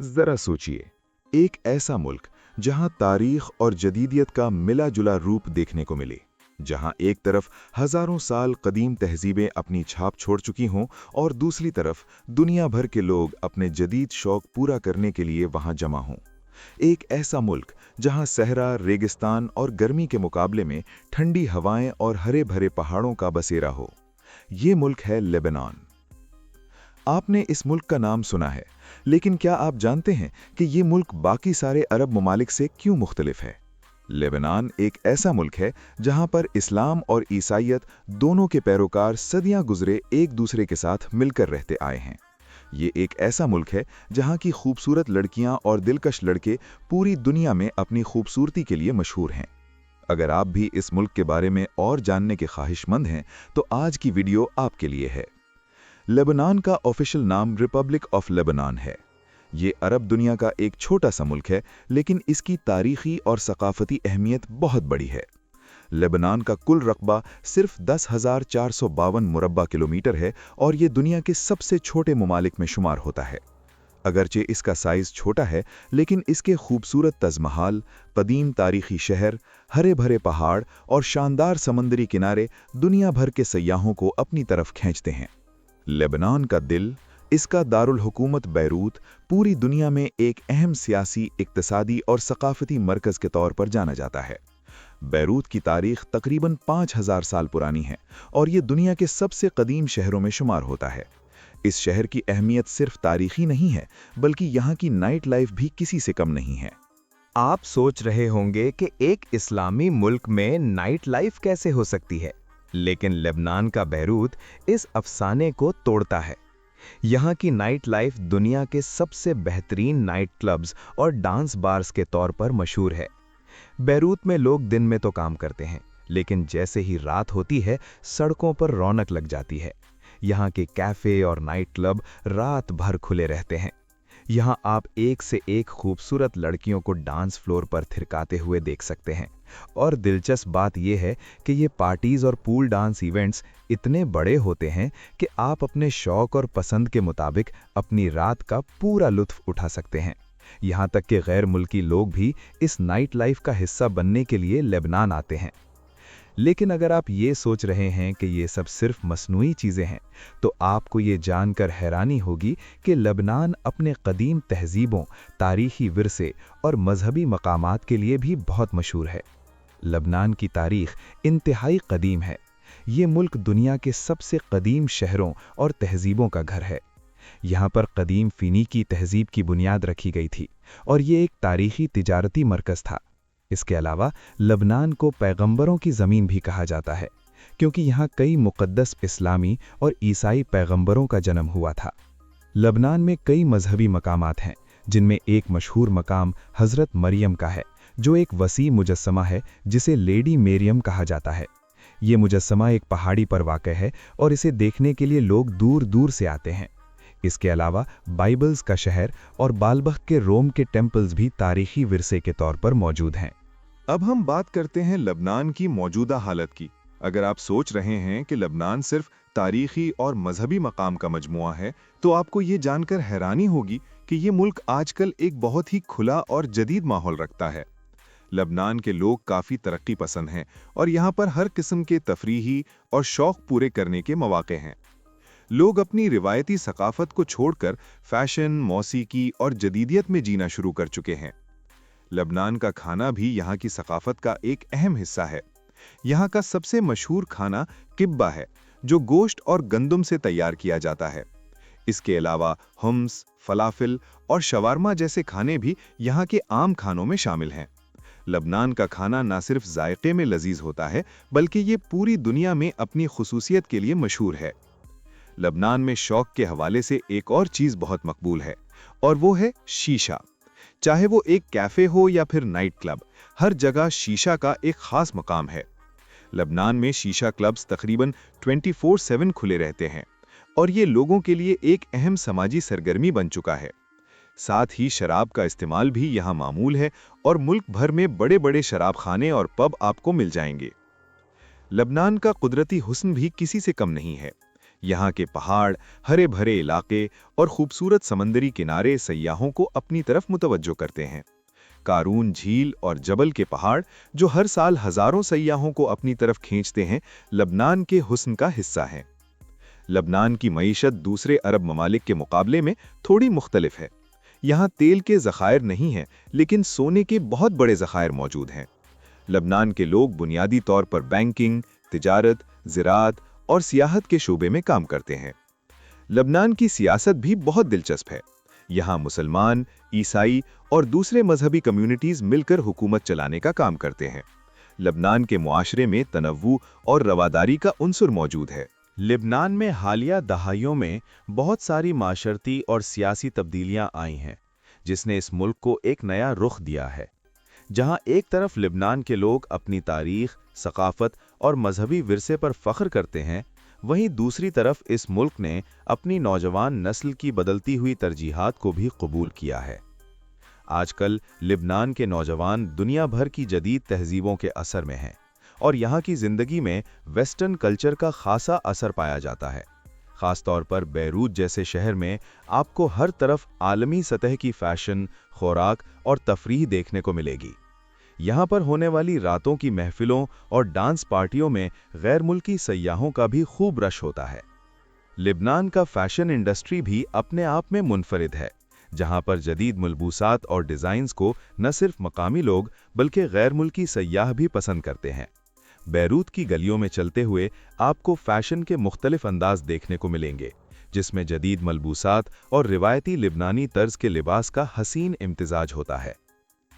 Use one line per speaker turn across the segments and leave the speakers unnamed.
जरा सोचिए, एक ऐसा मुल्क जहां तारीख और जदीदियत का मिला जुला रूप देखने को मिले, जहां एक तरफ हजारों साल कदीम तहजीबें अपनी छाप छोड़ चुकी हों और दूसरी तरफ दुनिया भर के लोग अपने जदीद शौक पूरा करने के लिए वहां जमा हों। एक ऐसा मुल्क जहां सहरा, रेगिस्तान और गर्मी के मुकाबले में ठंडी हवाएं और हरे भरे पहाड़ों का बसेरा हो। ये मुल्क है लेबनान। आपने इस मुल्क का नाम सुना है, लेकिन क्या आप जानते हैं कि ये मुल्क बाकी सारे अरब ममालिक से क्यों मुख्तलिफ है? लेबनान एक ऐसा मुल्क है जहां पर इस्लाम और ईसाइयत दोनों के पैरोकार सदियां गुजरे एक दूसरे के साथ मिलकर रहते आए हैं। ये एक ऐसा मुल्क है जहां की खूबसूरत लड़कियां और दिलकश लड़के पूरी दुनिया में अपनी खूबसूरती के लिए मशहूर हैं। अगर आप भी इस मुल्क के बारे में और जानने के ख्वाहिशमंद हैं, तो आज की वीडियो आपके लिए है। लेबनान का ऑफिशियल नाम रिपब्लिक ऑफ लेबनान है। ये अरब दुनिया का एक छोटा सा मुल्क है, लेकिन इसकी तारीखी और सकाफती अहमियत बहुत बड़ी है। लेबनान का कुल रकबा सिर्फ 10,452 मुरब्बा किलोमीटर है और ये दुनिया के सबसे छोटे ममालिक में शुमार होता है। अगरचे इसका साइज छोटा है, लेकिन इसके खूबसूरत तजमहाल, कदीम तारीखी शहर, हरे भरे पहाड़ और शानदार समंदरी किनारे दुनिया भर के सयाहों को अपनी तरफ खींचते हैं। लेबनान का दिल, इसका दारुल हुकूमत बैरूत, पूरी दुनिया में एक अहम सियासी, इक्तिसादी और सकाफती मरकज़ के तौर पर जाना जाता है। बैरूत की तारीख तकरीबन 5,000 साल पुरानी है और ये दुनिया के सबसे कदीम शहरों में शुमार होता है। इस शहर की अहमियत सिर्फ तारीखी नहीं है, बल्कि यहाँ की नाइट लाइफ भी किसी से कम नहीं है।
आप सोच रहे होंगे कि एक इस्लामी मुल्क में नाइट लाइफ कैसे हो सकती है, लेकिन लेबनान का बैरूत इस अफसाने को तोड़ता है। यहाँ की नाइट लाइफ दुनिया के सबसे बेहतरीन नाइट क्लब्स और डांस बार्स के तौर पर मशहूर है। बैरूत में लोग दिन में तो काम करते हैं, लेकिन जैसे ही रात होती है, सड़कों पर रौनक लग जाती है। यहाँ के कैफे और नाइट क्लब रात भर खुले रहते हैं। यहाँ आप एक से एक खूबसूरत लड़कियों को डांस फ्लोर पर थिरकाते हुए देख सकते हैं। और दिलचस्प बात यह है कि ये पार्टीज और पूल डांस इवेंट्स इतने बड़े होते हैं कि आप अपने शौक और पसंद के मुताबिक अपनी रात का पूरा लुत्फ उठा सकते हैं। यहाँ तक कि गैर मुल्की लोग भी इस नाइट लाइफ का हिस्सा बनने के लिए लेबनान आते हैं। लेकिन अगर आप ये सोच रहे हैं कि ये सब सिर्फ मसनूई चीज़ें हैं, तो आपको ये जानकर हैरानी होगी कि लेबनान अपने कदीम तहजीबों, तारीखी विरसे और मजहबी मकामात के लिए भी बहुत मशहूर है। लेबनान की तारीख इंतहाई कदीम है। ये मुल्क दुनिया के सबसे कदीम शहरों और तहजीबों का घर है। यहाँ पर कदीम फ़ीनीकी तहजीब की बुनियाद रखी गई थी और ये एक तारीखी तिजारती मरकज़ था। इसके अलावा लेबनान को पैगंबरों की ज़मीन भी कहा जाता है, क्योंकि यहाँ कई मुक़द्दस इस्लामी और ईसाई पैगंबरों का जन्म हुआ था। लेबनान में कई मजहबी मकामात हैं, जिनमें एक मशहूर मकाम हज़रत मरियम का है, जो एक वसी मुजस्समा है जिसे लेडी मेरियम कहा जाता है। ये मुजस्समा एक पहाड़ी पर वाक़ है और इसे देखने के लिए लोग दूर दूर से आते हैं। इसके अलावा बाइबल्स का शहर और बालबख के रोम के टेम्पल्स भी तारीखी विरसे के तौर पर मौजूद हैं।
अब हम बात करते हैं लेबनान की मौजूदा हालत की। अगर आप सोच रहे हैं कि लेबनान सिर्फ तारीखी और मजहबी मकाम का मजमुआ है, तो आपको ये जानकर हैरानी होगी कि ये मुल्क आजकल एक बहुत ही खुला और जदीद माहौल रखता है। लेबनान के लोग काफ़ी तरक्की पसंद हैं और यहाँ पर हर किस्म के तफरीही और शौक पूरे करने के मौके हैं। लोग अपनी रिवायती सकाफत को छोड़कर फैशन, मौसीकी और जदीदियत में जीना शुरू कर चुके हैं। लेबनान का खाना भी यहाँ की सकाफत का एक अहम हिस्सा है। यहाँ का सबसे मशहूर खाना किब्बा है, जो गोश्त और गंदम से तैयार किया जाता है। इसके अलावा हुम्स, फलाफिल और शवारमा जैसे खाने भी यहाँ के आम खानों में शामिल हैं। लेबनान का खाना न सिर्फ जायके में लजीज होता है, बल्कि ये पूरी दुनिया में अपनी खुसूसियत के लिए मशहूर है। लेबनान में शौक के हवाले से एक और चीज़ बहुत मकबूल है, और वो है शीशा। चाहे वो एक कैफ़े हो या फिर नाइट क्लब, हर जगह शीशा का एक ख़ास मकाम है। लेबनान में शीशा क्लब्स तकरीबन 24/7 खुले रहते हैं और ये लोगों के लिए एक अहम समाजी सरगर्मी बन चुका है। साथ ही शराब का इस्तेमाल भी यहाँ मामूल है और मुल्क भर में बड़े बड़े शराब खाने और पब आपको मिल जाएंगे। लेबनान का कुदरती हुस्न भी किसी से कम नहीं है। यहाँ के पहाड़, हरे भरे इलाके और खूबसूरत समंदरी किनारे सयाहों को अपनी तरफ मुतवज्जो करते हैं। कारून झील और जबल के पहाड़, जो हर साल हजारों सयाहों को अपनी तरफ खींचते हैं, लबनान के हुस्न का हिस्सा हैं। लबनान की मईशत दूसरे अरब ममालिक के मुकाबले में थोड़ी मुख्तलिफ है। यहाँ तेल के ज़खायर नहीं हैं, लेकिन सोने के बहुत बड़े ज़खायर मौजूद हैं। लबनान के लोग बुनियादी तौर पर बैंकिंग, तिजारत, ज़राअत और सियाहत के शोबे में काम करते हैं। लबनान की सियासत भी बहुत दिलचस्प है। यहाँ मुसलमान, ईसाई और दूसरे मजहबी कम्युनिटीज़ मिलकर हुकूमत चलाने का काम करते हैं। लबनान के मुआशरे में तनव्वु और रवादारी का उन्सुर मौजूद है।
लेबनान में हालिया दहाइयों में बहुत सारी माशरती और सियासी तब्दीलियां आई हैं, जिसने इस मुल्क को एक नया रुख दिया है। जहां एक तरफ लेबनान के लोग अपनी तारीख, सकाफत और मजहबी विरसे पर फख्र करते हैं, वहीं दूसरी तरफ इस मुल्क ने अपनी नौजवान नस्ल की बदलती हुई तरजीहात को भी कबूल किया है। आजकल लेबनान के नौजवान दुनिया भर की जदीद तहजीबों के असर में हैं और यहाँ की ज़िंदगी में वेस्टर्न कल्चर का खासा असर पाया जाता है। ख़ास तौर पर बैरूत जैसे शहर में आपको हर तरफ आलमी सतह की फैशन, खुराक और तफरीह देखने को मिलेगी। यहाँ पर होने वाली रातों की महफिलों और डांस पार्टियों में गैर मुल्की सयाहों का भी खूब रश होता है। लेबनान का फैशन इंडस्ट्री भी अपने आप में मुनफरिद है, जहाँ पर जदीद मलबूसात और डिज़ाइंस को न सिर्फ मकामी लोग बल्कि गैर मुल्की सयाह भी पसंद करते हैं। बैरूत की गलियों में चलते हुए आपको फैशन के मुख्तलिफ अंदाज देखने को मिलेंगे, जिसमें जदीद मलबूसात और रिवायती लिबनानी तर्ज के लिबास का हसीन इम्तिजाज होता है।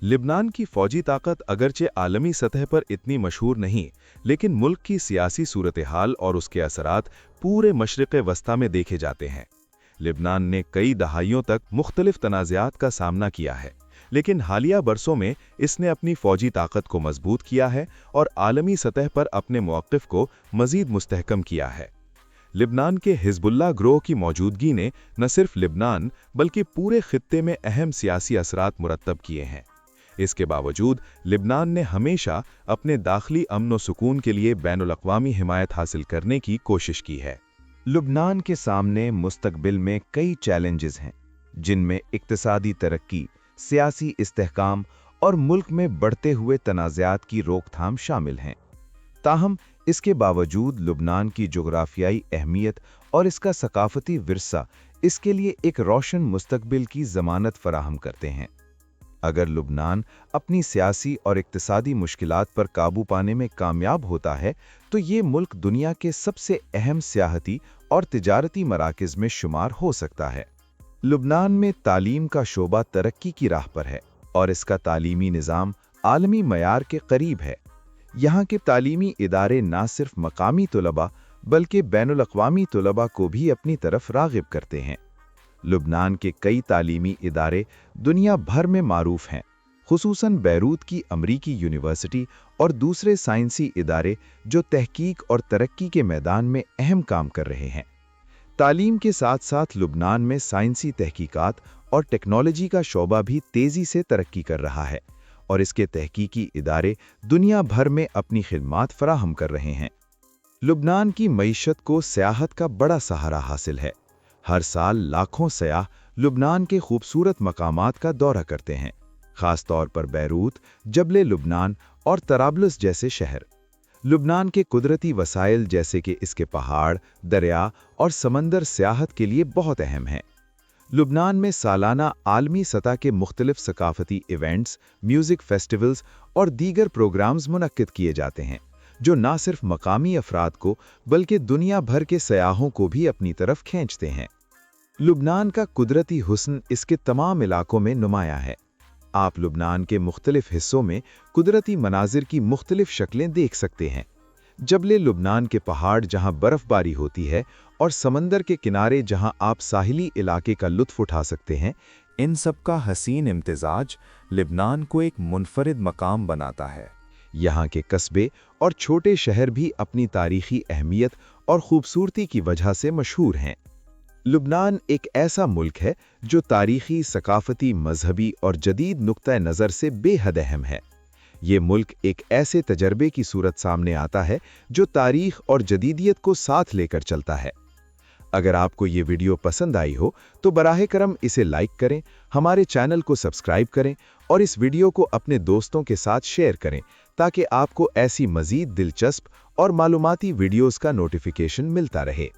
लिबनान की फौजी ताकत अगरचे आलमी सतह पर इतनी मशहूर नहीं, लेकिन मुल्क की सियासी सूरत हाल और उसके असरात पूरे मशरिक़ वस्ता में देखे जाते हैं। लिबनान ने कई दहाइयों तक मुख्तलिफ तनाज़ात का सामना किया है, लेकिन हालिया बरसों में इसने अपनी फौजी ताकत को मजबूत किया है और आलमी सतह पर अपने मौक़िफ़ को मज़ीद मुस्तहकम किया है। लिबनान के हिज़्बुल्लाह ग्रोह की मौजूदगी ने न सिर्फ लिबनान बल्कि पूरे खित्ते में अहम सियासी असरात मुरत्तब किए हैं। इसके बावजूद लिबनान ने हमेशा अपने दाखिली अमन व सुकून के लिए बैनुल-अक़वामी हिमायत हासिल करने की कोशिश की है। लिबनान के सामने मुस्तक़बिल में कई चैलेंजेस हैं, जिनमें इक़्तिसादी तरक्की, सियासी इस्तेहकाम और मुल्क में बढ़ते हुए तनाज़ात की रोकथाम शामिल हैं। ताहम इसके बावजूद लिबनान की जोग्राफियाई अहमियत और इसका सकाफती विरसा इसके लिए एक रोशन मुस्तक़बिल की ज़मानत फराहम करते हैं। अगर लिबनान अपनी सियासी और इक़्तिसादी मुश्किलात पर काबू पाने में कामयाब होता है, तो ये मुल्क दुनिया के सबसे अहम सियाहती और तिजारती मराकज़ में शुमार हो सकता है। लिबनान में तालीम का शोबा तरक्की की राह पर है और इसका तालीमी निज़ाम आलमी मयार के करीब है। यहाँ के तालीमी इदारे ना सिर्फ मकामी तुलबा बल्कि बैनुल-अक़वामी तुलबा को भी अपनी तरफ राग़िब करते हैं। लिबनान के कई तालीमी इदारे दुनिया भर में मारूफ हैं, खुसूसन बैरूत की अमरीकी यूनिवर्सिटी और दूसरे साइंसी इदारे जो तहकीक और तरक्की के मैदान में अहम काम कर रहे हैं। तालीम के साथ साथ लिबनान में साइंसी तहकीकात और टेक्नोलॉजी का शोबा भी तेज़ी से तरक्की कर रहा है और इसके तहकीकी इदारे दुनिया भर में अपनी खिदमात फराहम कर रहे हैं। लिबनान की मईशत को सियाहत का बड़ा सहारा हासिल है। हर साल लाखों सयाह लिबनान के खूबसूरत मकामात का दौरा करते हैं, ख़ास तौर पर बैरूत, जबले लिबनान और तराबलस जैसे शहर। लिबनान के कुदरती वसाइल जैसे कि इसके पहाड़, दरिया और समंदर सियाहत के लिए बहुत अहम हैं। लिबनान में सालाना आलमी सतह के मुख्तलिफ सकाफती इवेंट्स, म्यूज़िक फेस्टिवल्स और दीगर प्रोग्राम्स मुनक्किद किए जाते हैं, जो ना सिर्फ मकामी अफराद को बल्कि दुनिया भर के सयाहों को भी अपनी तरफ खींचते हैं। लिबनान का कुदरती हुस्न इसके तमाम इलाकों में नुमाया है। आप लिबनान के मुख्तलिफ हिस्सों में कुदरती मनाजिर की मुख्तलिफ शक्लें देख सकते हैं। जबले लिबनान के पहाड़ जहां बर्फबारी होती है और समंदर के किनारे जहां आप साहिली इलाके का लुत्फ उठा सकते हैं, इन सब का हसीन इम्तिजाज लिबनान को एक मुनफरिद मकाम बनाता है। यहाँ के कस्बे और छोटे शहर भी अपनी तारीखी अहमियत और खूबसूरती की वजह से मशहूर हैं। लिबनान एक ऐसा मुल्क है जो तारीखी, सकाफती, मजहबी और जदीद नुक्ता नज़र से बेहद अहम है। ये मुल्क एक ऐसे तजर्बे की सूरत सामने आता है जो तारीख और जदीदियत को साथ लेकर चलता है।
अगर आपको ये वीडियो पसंद आई हो तो बराह करम इसे लाइक करें, हमारे चैनल को सब्सक्राइब करें और इस वीडियो को अपने दोस्तों के साथ शेयर करें ताकि आपको ऐसी मजीद दिलचस्प और मालूमाती वीडियोस का नोटिफिकेशन मिलता रहे।